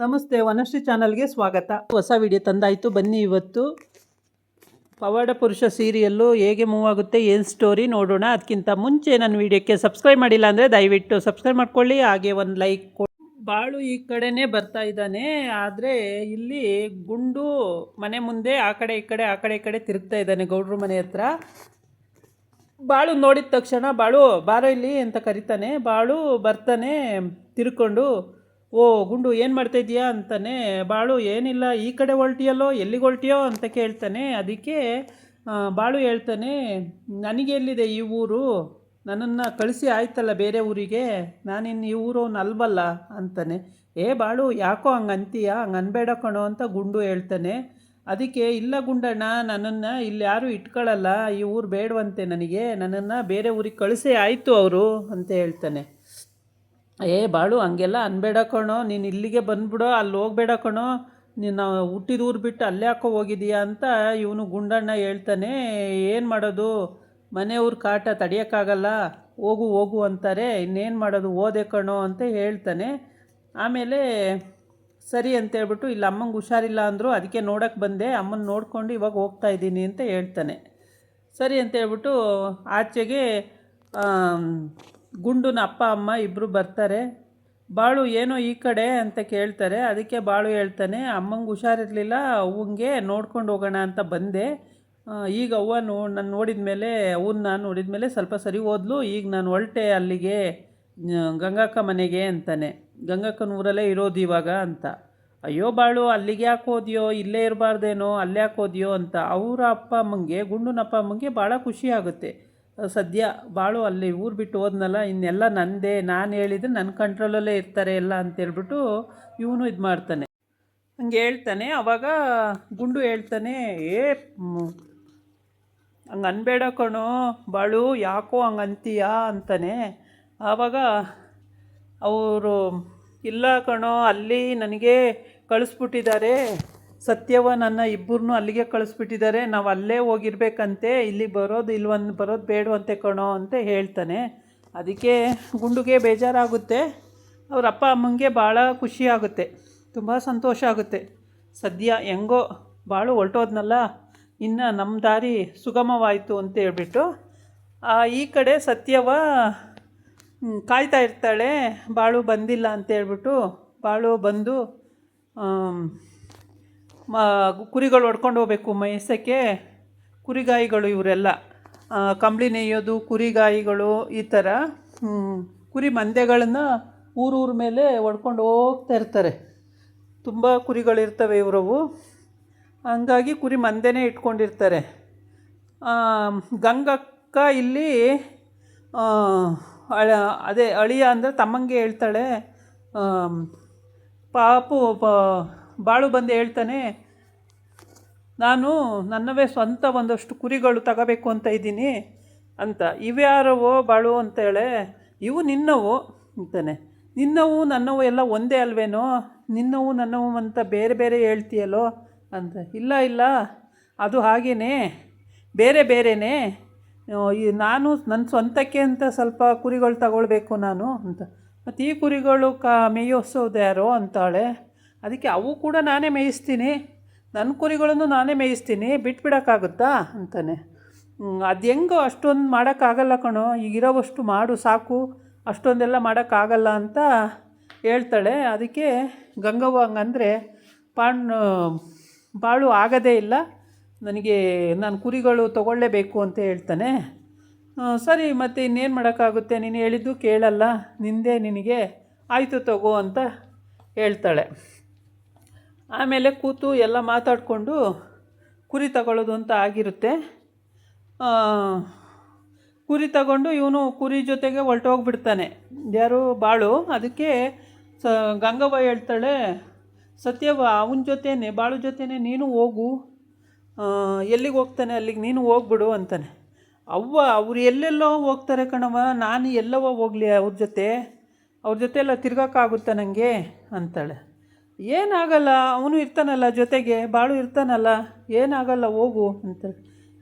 ನಮಸ್ತೆ, ವನಶ್ರೀ ಚಾನಲ್ಗೆ ಸ್ವಾಗತ. ಹೊಸ ವಿಡಿಯೋ ತಂದಾಯಿತು. ಬನ್ನಿ ಇವತ್ತು ಪವಾಡ ಪುರುಷ ಸೀರಿಯಲ್ಲು ಹೇಗೆ ಮೂವ್ ಆಗುತ್ತೆ, ಏನು ಸ್ಟೋರಿ ನೋಡೋಣ. ಅದಕ್ಕಿಂತ ಮುಂಚೆ ನನ್ನ ವಿಡಿಯೋಕ್ಕೆ ಸಬ್ಸ್ಕ್ರೈಬ್ ಮಾಡಿಲ್ಲ ಅಂದರೆ ದಯವಿಟ್ಟು ಸಬ್ಸ್ಕ್ರೈಬ್ ಮಾಡ್ಕೊಳ್ಳಿ, ಹಾಗೆ ಒಂದು ಲೈಕ್ ಕೊಡಿ. ಬಾಳು ಈ ಕಡೆನೇ ಬರ್ತಾ ಇದ್ದಾನೆ, ಆದರೆ ಇಲ್ಲಿ ಗುಂಡು ಮನೆ ಮುಂದೆ ಆ ಕಡೆ ಈ ಕಡೆ ಈ ಕಡೆ ತಿರುಗ್ತಾ ಇದ್ದಾನೆ ಗೌಡ್ರ ಮನೆ ಹತ್ರ. ಬಾಳು ನೋಡಿದ ತಕ್ಷಣ ಬಾಳು ಬಾರೋ ಇಲ್ಲಿ ಅಂತ ಕರಿತಾನೆ. ಬಾಳು ಬರ್ತಾನೆ ತಿರ್ಕೊಂಡು, ಓ ಗುಂಡು ಏನು ಮಾಡ್ತಾಯಿದ್ದೀಯಾ ಅಂತಾನೆ. ಬಾಳು ಏನಿಲ್ಲ, ಈ ಕಡೆ ಹೊಲ್ಟಿಯಲ್ಲೋ, ಎಲ್ಲಿಗೆ ಹೊಲ್ಟಿಯೋ ಅಂತ ಕೇಳ್ತಾನೆ. ಅದಕ್ಕೆ ಬಾಳು ಹೇಳ್ತಾನೆ, ನನಗೆ ಎಲ್ಲಿದೆ ಈ ಊರು, ನನ್ನನ್ನು ಕಳಿಸಿ ಆಯ್ತಲ್ಲ ಬೇರೆ ಊರಿಗೆ, ನಾನಿನ್ನು ಈ ಊರವನು ಅಲ್ವಲ್ಲ ಅಂತಾನೆ. ಬಾಳು ಯಾಕೋ ಹಂಗೆ ಅಂತೀಯ, ಹಂಗೆ ಅನ್ಬೇಡ ಕಣೋ ಅಂತ ಗುಂಡು ಹೇಳ್ತಾನೆ. ಅದಕ್ಕೆ ಇಲ್ಲ ಗುಂಡಣ್ಣ, ನನ್ನನ್ನು ಇಲ್ಲಿ ಯಾರೂ ಇಟ್ಕೊಳ್ಳಲ್ಲ, ಈ ಊರು ಬೇಡವಂತೆ ನನಗೆ, ನನ್ನನ್ನು ಬೇರೆ ಊರಿಗೆ ಕಳಿಸಿ ಆಯಿತು ಅವರು ಅಂತ ಹೇಳ್ತಾನೆ. ಬಾಳು ಹಂಗೆಲ್ಲ ಅನ್ಬೇಡ ಕಣೋ, ನೀನು ಇಲ್ಲಿಗೆ ಬಂದುಬಿಡೋ, ಅಲ್ಲಿ ಹೋಗಬೇಡ ಕಣೋ, ನೀನು ಹುಟ್ಟಿದ ಊರು ಬಿಟ್ಟು ಅಲ್ಲೇ ಯಾಕೋ ಹೋಗಿದೀಯಾ ಅಂತ ಇವನು ಗುಂಡಣ್ಣ ಹೇಳ್ತಾನೆ. ಏನು ಮಾಡೋದು, ಮನೆಯವ್ರ ಕಾಟ ತಡೆಯೋಕ್ಕಾಗಲ್ಲ, ಹೋಗು ಹೋಗು ಅಂತಾರೆ, ಇನ್ನೇನು ಮಾಡೋದು, ಓದೆ ಕಣೋ ಅಂತ ಹೇಳ್ತಾನೆ. ಆಮೇಲೆ ಸರಿ ಅಂತೇಳ್ಬಿಟ್ಟು, ಇಲ್ಲಿ ಅಮ್ಮಂಗೆ ಹುಷಾರಿಲ್ಲ ಅಂದರು, ಅದಕ್ಕೆ ನೋಡೋಕ್ಕೆ ಬಂದೆ, ಅಮ್ಮನ ನೋಡಿಕೊಂಡು ಇವಾಗ ಹೋಗ್ತಾ ಇದ್ದೀನಿ ಅಂತ ಹೇಳ್ತಾನೆ. ಸರಿ ಅಂತೇಳ್ಬಿಟ್ಟು ಆಚೆಗೆ ಗುಂಡನ ಅಪ್ಪ ಅಮ್ಮ ಇಬ್ಬರು ಬರ್ತಾರೆ. ಬಾಳು ಏನೋ ಈ ಕಡೆ ಅಂತ ಕೇಳ್ತಾರೆ. ಅದಕ್ಕೆ ಬಾಳು ಹೇಳ್ತಾನೆ, ಅಮ್ಮಂಗೆ ಹುಷಾರಿರಲಿಲ್ಲ, ಅವ್ವಂಗೆ ನೋಡ್ಕೊಂಡು ಹೋಗೋಣ ಅಂತ ಬಂದೆ, ಈಗ ಅವ್ವ ನಾನು ನೋಡಿದ ಮೇಲೆ ಸ್ವಲ್ಪ ಸರಿ ಹೋದ್ಲು, ಈಗ ನಾನು ಹೊರಟೆ ಅಲ್ಲಿಗೆ ಗಂಗಕ್ಕ ಮನೆಗೆ ಅಂತಾನೆ. ಗಂಗಕ್ಕನ ಊರಲ್ಲೇ ಇರೋದು ಇವಾಗ ಅಂತ. ಅಯ್ಯೋ ಬಾಳು, ಅಲ್ಲಿಗೆ ಯಾಕೆ ಹೋದ್ಯೋ, ಇಲ್ಲೇ ಇರಬಾರ್ದೇನೋ, ಅಲ್ಲೇ ಯಾಕೆ ಹೋದ್ಯೋ ಅಂತ ಅವರ ಅಪ್ಪ ಅಮ್ಮಂಗೆ, ಗುಂಡನ ಅಪ್ಪ ಅಮ್ಮಂಗೆ ಭಾಳ ಖುಷಿ ಆಗುತ್ತೆ. ಸದ್ಯ ಬಾಳು ಅಲ್ಲಿ ಊರು ಬಿಟ್ಟು ಹೋದ್ನಲ್ಲ, ಇನ್ನೆಲ್ಲ ನಂದೇ, ನಾನು ಹೇಳಿದರೆ ನನ್ನ ಕಂಟ್ರೋಲಲ್ಲೇ ಇರ್ತಾರೆ ಎಲ್ಲ ಅಂತೇಳ್ಬಿಟ್ಟು ಇವನು ಇದು ಮಾಡ್ತಾನೆ, ಹಂಗೆ ಹೇಳ್ತಾನೆ. ಆವಾಗ ಗುಂಡು ಹೇಳ್ತಾನೆ, ಹಂಗೆ ಅನ್ಬೇಡ ಕಣೋ ಬಾಳು, ಯಾಕೋ ಹಂಗೆ ಅಂತೀಯ ಅಂತಾನೆ. ಆವಾಗ ಅವರು, ಇಲ್ಲ ಕಣೋ, ಅಲ್ಲಿ ನನಗೆ ಕಳಿಸ್ಬಿಟ್ಟಿದ್ದಾರೆ, ಸತ್ಯವ ನನ್ನ ಇಬ್ಬರನ್ನೂ ಅಲ್ಲಿಗೆ ಕಳಿಸ್ಬಿಟ್ಟಿದ್ದಾರೆ, ನಾವು ಅಲ್ಲೇ ಹೋಗಿರ್ಬೇಕಂತೆ, ಇಲ್ಲಿ ಬರೋದು ಬೇಡವಂತೆ ಕಣೋ ಅಂತ ಹೇಳ್ತಾನೆ. ಅದಕ್ಕೆ ಗುಂಡುಗೆ ಬೇಜಾರಾಗುತ್ತೆ, ಅವ್ರ ಅಪ್ಪ ಅಮ್ಮಂಗೆ ಭಾಳ ಖುಷಿ ಆಗುತ್ತೆ, ತುಂಬ ಸಂತೋಷ ಆಗುತ್ತೆ. ಸದ್ಯ ಹೆಂಗೋ ಬಾಳು ಹೊರಟೋದ್ನಲ್ಲ, ಇನ್ನು ನಮ್ಮ ದಾರಿ ಸುಗಮವಾಯಿತು ಅಂತ ಹೇಳ್ಬಿಟ್ಟು ಈ ಕಡೆ ಸತ್ಯವ ಕಾಯ್ತಾ ಇರ್ತಾಳೆ, ಬಾಳು ಬಂದಿಲ್ಲ ಅಂತೇಳ್ಬಿಟ್ಟು. ಬಾಳು ಬಂದು ಕುರಿಗಳು ಹೊಡ್ಕೊಂಡು ಹೋಗ್ಬೇಕು ಮೇಯ್ಸೋಕ್ಕೆ. ಕುರಿಗಾಯಿಗಳು ಇವರೆಲ್ಲ ಕಂಬಳಿ ನೇಯೋದು, ಕುರಿಗಾಯಿಗಳು, ಈ ಥರ ಕುರಿ ಮಂದೆಗಳನ್ನು ಊರೂರ ಮೇಲೆ ಹೊಡ್ಕೊಂಡು ಹೋಗ್ತಾ ಇರ್ತಾರೆ. ತುಂಬ ಕುರಿಗಳಿರ್ತವೆ ಇವರವು, ಹಂಗಾಗಿ ಕುರಿ ಮಂದೆನೇ ಇಟ್ಕೊಂಡಿರ್ತಾರೆ. ಗಂಗಕ್ಕ ಇಲ್ಲಿ ಅದೇ ಅಳಿಯ ಅಂದರೆ ತಮ್ಮಂಗೆ ಹೇಳ್ತಾಳೆ. ಪಾಪು ಬಾಳು ಬಂದು ಹೇಳ್ತಾನೆ, ನಾನು ನನ್ನವೇ ಸ್ವಂತ ಒಂದಷ್ಟು ಕುರಿಗಳು ತಗೋಬೇಕು ಅಂತ ಇದ್ದೀನಿ ಅಂತ. ಇವ್ಯಾರವೋ ಬಾಳು ಅಂತೇಳೆ. ಇವು ನಿನ್ನವು ಅಂತಾನೆ. ನಿನ್ನವು ನನ್ನವು ಎಲ್ಲ ಒಂದೇ ಅಲ್ವೇನೋ, ನಿನ್ನವು ನನ್ನವು ಅಂತ ಬೇರೆ ಬೇರೆ ಹೇಳ್ತೀಯಲ್ಲೋ ಅಂತ. ಇಲ್ಲ ಅದು ಹಾಗೇ ಬೇರೆ ಬೇರೆಯೇ, ನಾನು ನನ್ನ ಸ್ವಂತಕ್ಕೆ ಅಂತ ಸ್ವಲ್ಪ ಕುರಿಗಳು ತಗೊಳ್ಬೇಕು ನಾನು ಅಂತ. ಮತ್ತು ಈ ಕುರಿಗಳು ಮೇಯಿಸೋದು ಯಾರೋ ಅಂತಾಳೆ. ಅದಕ್ಕೆ ಅವು ಕೂಡ ನಾನೇ ಮೇಯಿಸ್ತೀನಿ, ನನ್ನ ಕುರಿಗಳನ್ನು ನಾನೇ ಮೇಯಿಸ್ತೀನಿ, ಬಿಟ್ಬಿಡೋಕ್ಕಾಗುತ್ತಾ ಅಂತಾನೆ. ಅದು ಹೆಂಗೋ ಅಷ್ಟೊಂದು ಮಾಡೋಕ್ಕಾಗಲ್ಲ ಕಣೋ, ಈಗಿರೋವಷ್ಟು ಮಾಡು ಸಾಕು, ಅಷ್ಟೊಂದೆಲ್ಲ ಮಾಡೋಕ್ಕಾಗಲ್ಲ ಅಂತ ಹೇಳ್ತಾಳೆ. ಅದಕ್ಕೆ ಗಂಗವ್ವ ಹಂಗಂದರೆ ಬಾಳು ಆಗೋದೇ ಇಲ್ಲ, ನನಗೆ ನಾನು ಕುರಿಗಳು ತೊಗೊಳ್ಳೇಬೇಕು ಅಂತ ಹೇಳ್ತಾನೆ. ಸರಿ ಮತ್ತು ಇನ್ನೇನು ಮಾಡೋಕ್ಕಾಗುತ್ತೆ, ನೀನು ಹೇಳಿದ್ದು ಕೇಳಲ್ಲ, ನಿಂದೆ ನಿನಗೆ, ಆಯಿತು ತಗೋ ಅಂತ ಹೇಳ್ತಾಳೆ. ಆಮೇಲೆ ಕೂತು ಎಲ್ಲ ಮಾತಾಡಿಕೊಂಡು ಕುರಿ ತಗೊಳ್ಳೋದು ಅಂತ ಆಗಿರುತ್ತೆ. ಕುರಿ ತಗೊಂಡು ಇವನು ಕುರಿ ಜೊತೆಗೆ ಹೊರಟೋಗ್ಬಿಡ್ತಾನೆ, ಯಾರು ಬಾಳು. ಅದಕ್ಕೆ ಗಂಗವ್ವ ಹೇಳ್ತಾಳೆ, ಸತ್ಯವ್ವ ಅವನ ಜೊತೆನೇ, ಬಾಳು ಜೊತೆನೇ ನೀನು ಹೋಗು, ಎಲ್ಲಿಗೆ ಹೋಗ್ತಾನೆ ಅಲ್ಲಿಗೆ ನೀನು ಹೋಗ್ಬಿಡು ಅಂತಾನೆ. ಅವ್ರು ಎಲ್ಲೆಲ್ಲೋ ಹೋಗ್ತಾರೆ ಕಣವ, ನಾನು ಎಲ್ಲವೋ ಹೋಗಲಿ ಅವ್ರ ಜೊತೆ ಎಲ್ಲ ತಿರ್ಗೋಕ್ಕಾಗುತ್ತಾ ನನಗೆ ಅಂತಾಳೆ. ಏನಾಗಲ್ಲ, ಅವನು ಇರ್ತಾನಲ್ಲ ಜೊತೆಗೆ, ಬಾಳು ಇರ್ತಾನಲ್ಲ, ಏನಾಗಲ್ಲ ಹೋಗು ಅಂತಾಳೆ.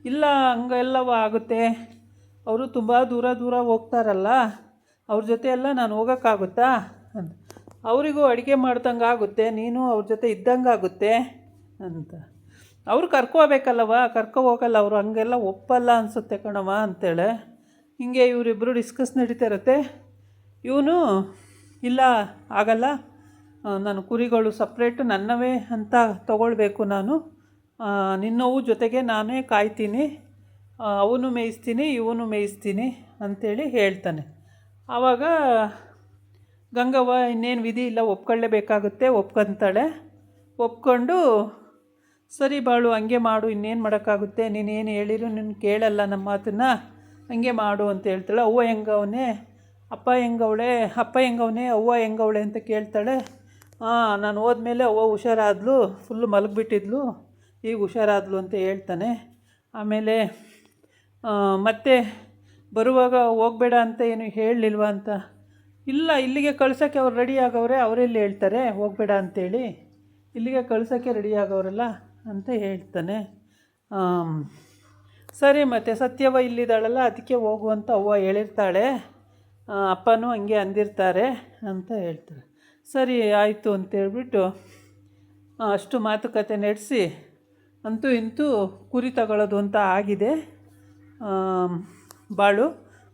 ಇಲ್ಲ ಹಂಗೆಲ್ಲವ ಆಗುತ್ತೆ, ಅವರು ತುಂಬ ದೂರ ಹೋಗ್ತಾರಲ್ಲ, ಅವ್ರ ಜೊತೆ ಎಲ್ಲ ನಾನು ಹೋಗೋಕ್ಕಾಗುತ್ತಾ ಅಂತ. ಅವರಿಗೂ ಅಡುಗೆ ಮಾಡ್ದಂಗೆ ಆಗುತ್ತೆ, ನೀನು ಅವ್ರ ಜೊತೆ ಇದ್ದಂಗೆ ಆಗುತ್ತೆ ಅಂತ. ಅವ್ರು ಕರ್ಕೋಬೇಕಲ್ಲವ, ಹೋಗಲ್ಲ ಅವರು, ಹಂಗೆಲ್ಲ ಒಪ್ಪಲ್ಲ ಅನಿಸುತ್ತೆ ಕಣವ ಅಂತೇಳೆ. ಹಿಂಗೆ ಇವರಿಬ್ಬರು ಡಿಸ್ಕಸ್ ನಡೀತಾ ಇರುತ್ತೆ. ಇವನು ಇಲ್ಲ ಆಗಲ್ಲ, ನಾನು ಕುರಿಗಳು ಸಪ್ರೇಟು ನನ್ನವೇ ಅಂತ ತಗೊಳ್ಬೇಕು, ನಾನು ನಿನ್ನವು ಜೊತೆಗೆ ನಾನೇ ಕಾಯ್ತೀನಿ, ಅವನು ಮೇಯಿಸ್ತೀನಿ ಇವನು ಮೇಯಿಸ್ತೀನಿ ಅಂಥೇಳಿ ಹೇಳ್ತಾನೆ. ಆವಾಗ ಗಂಗವ್ವ ಇನ್ನೇನು ವಿಧಿ ಇಲ್ಲ, ಒಪ್ಕೊಳ್ಳೇಬೇಕಾಗುತ್ತೆ, ಒಪ್ಕೊತಾಳೆ. ಒಪ್ಕೊಂಡು ಸರಿ ಬಾಳು ಹಂಗೆ ಮಾಡು, ಇನ್ನೇನು ಮಾಡೋಕ್ಕಾಗುತ್ತೆ, ನೀನೇನು ಹೇಳಿರು ನಿನ್ನ ಕೇಳಲ್ಲ ನಮ್ಮ ಮಾತನ್ನು, ಹಂಗೆ ಮಾಡು ಅಂತ ಹೇಳ್ತಾಳೆ. ಅವ್ವ ಹೆಂಗವನೇ, ಅಪ್ಪ ಹೆಂಗವನೇ, ಅವ್ವ ಹೆಂಗವಳೆ ಅಂತ ಕೇಳ್ತಾಳೆ. ನಾನು ಹೋದ್ಮೇಲೆ ಅವ್ವ ಹುಷಾರಾದ್ಲು, ಫುಲ್ಲು ಮಲಗಿಬಿಟ್ಟಿದ್ಲು, ಈಗ ಹುಷಾರಾದ್ಲು ಅಂತ ಹೇಳ್ತಾನೆ. ಆಮೇಲೆ ಮತ್ತೆ ಬರುವಾಗ ಹೋಗಬೇಡ ಅಂತ ಏನು ಹೇಳಲಿಲ್ವ ಅಂತ, ಇಲ್ಲ ಇಲ್ಲಿಗೆ ಕಳ್ಸೋಕ್ಕೆ ಅವ್ರು ರೆಡಿ ಆಗವ್ರೆ, ಅವರೆಲ್ಲಿ ಹೇಳ್ತಾರೆ ಹೋಗಬೇಡ ಅಂತೇಳಿ, ಇಲ್ಲಿಗೆ ಕಳ್ಸೋಕ್ಕೆ ರೆಡಿ ಆಗವ್ರಲ್ಲ ಅಂತ ಹೇಳ್ತಾನೆ. ಸರಿ ಮತ್ತು ಸತ್ಯವ ಇಲ್ಲಿದ್ದಾಳಲ್ಲ ಅದಕ್ಕೆ ಹೋಗು ಅಂತ ಅವ್ವ ಹೇಳಿರ್ತಾಳೆ, ಅಪ್ಪನೂ ಹಂಗೆ ಅಂದಿರ್ತಾರೆ ಅಂತ ಹೇಳ್ತಾರೆ. ಸರಿ ಆಯಿತು ಅಂತೇಳ್ಬಿಟ್ಟು ಅಷ್ಟು ಮಾತುಕತೆ ನಡೆಸಿ ಅಂತೂ ಇಂತೂ ಕುರಿ ತಗೊಳ್ಳೋದು ಅಂತ ಆಗಿದೆ. ಬಾಳು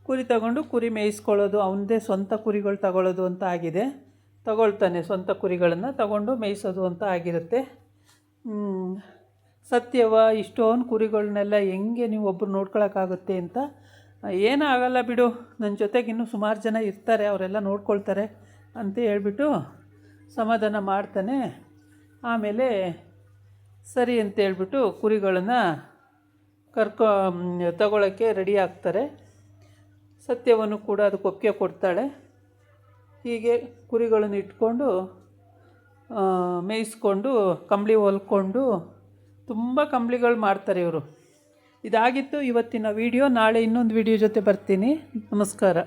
ಕುರಿ ತಗೊಂಡು ಕುರಿ ಮೇಯಿಸ್ಕೊಳ್ಳೋದು, ಅವನದೇ ಸ್ವಂತ ಕುರಿಗಳು ತಗೊಳ್ಳೋದು ಅಂತ ಆಗಿದೆ. ತಗೊಳ್ತಾನೆ, ಸ್ವಂತ ಕುರಿಗಳನ್ನು ತಗೊಂಡು ಮೇಯಿಸೋದು ಅಂತ ಆಗಿರುತ್ತೆ. ಸತ್ಯವ ಇಷ್ಟೊಂದು ಕುರಿಗಳನ್ನೆಲ್ಲ ಹೆಂಗೆ ನೀವು ಒಬ್ಬರು ನೋಡ್ಕೊಳಕ್ಕಾಗುತ್ತೆ ಅಂತ, ಏನಾಗಲ್ಲ ಬಿಡು, ನನ್ನ ಜೊತೆಗೆ ಇನ್ನೂ ಸುಮಾರು ಜನ ಇರ್ತಾರೆ, ಅವರೆಲ್ಲ ನೋಡ್ಕೊಳ್ತಾರೆ ಅಂತ ಹೇಳ್ಬಿಟ್ಟು ಸಮಾಧಾನ ಮಾಡ್ತಾನೆ. ಆಮೇಲೆ ಸರಿ ಅಂತೇಳ್ಬಿಟ್ಟು ಕುರಿಗಳನ್ನು ತಗೊಳ್ಳೋಕ್ಕೆ ರೆಡಿ ಆಗ್ತಾರೆ. ಸತ್ಯವನ್ನು ಕೂಡ ಅದಕ್ಕೆ ಒಪ್ಪಿಗೆ ಕೊಡ್ತಾಳೆ. ಹೀಗೆ ಕುರಿಗಳನ್ನು ಇಟ್ಕೊಂಡು ಮೇಯಿಸ್ಕೊಂಡು ಕಂಬಳಿ ಹೊಲ್ಕೊಂಡು ತುಂಬ ಕಂಬಳಿಗಳು ಮಾಡ್ತಾರೆ ಇವರು. ಇದಾಗಿತ್ತು ಇವತ್ತಿನ ವಿಡಿಯೋ. ನಾಳೆ ಇನ್ನೊಂದು ವಿಡಿಯೋ ಜೊತೆ ಬರ್ತೀನಿ. ನಮಸ್ಕಾರ.